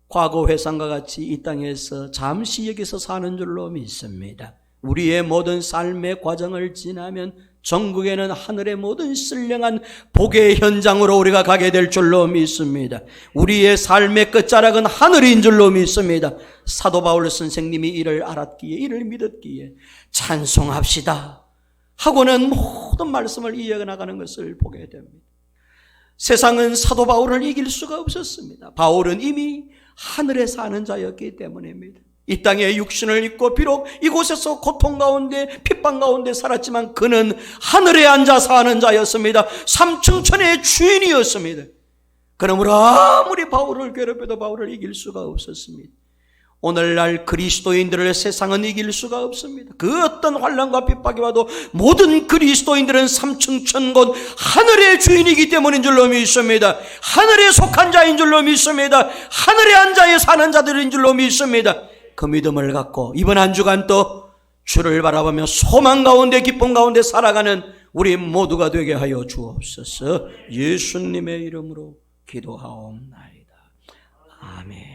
과거 회상과 같이 이 땅에서 잠시 여기서 사는 줄로 믿습니다. 우리의 모든 삶의 과정을 지나면 전국에는 하늘의 모든 신령한 복의 현장으로 우리가 가게 될 줄로 믿습니다. 우리의 삶의 끝자락은 하늘인 줄로 믿습니다. 사도 바울 선생님이 이를 알았기에, 이를 믿었기에 찬송합시다 하고는 모든 말씀을 이어나가는 것을 보게 됩니다. 세상은 사도 바울을 이길 수가 없었습니다. 바울은 이미 하늘에 사는 자였기 때문입니다. 이 땅에 육신을 입고 비록 이곳에서 고통 가운데 핍박 가운데 살았지만 그는 하늘에 앉아 사는 자였습니다. 삼층천의 주인이었습니다. 그러므로 아무리 바울을 괴롭혀도 바울을 이길 수가 없었습니다. 오늘날 그리스도인들을 세상은 이길 수가 없습니다. 그 어떤 환난과 핍박이 와도 모든 그리스도인들은 삼층천곳 하늘의 주인이기 때문인 줄로 믿습니다. 하늘에 속한 자인 줄로 믿습니다. 하늘의 앉아 사는 자들인 줄로 믿습니다. 그 믿음을 갖고 이번 한 주간 또 주를 바라보며 소망 가운데 기쁨 가운데 살아가는 우리 모두가 되게 하여 주옵소서. 예수님의 이름으로 기도하옵나이다. 아멘.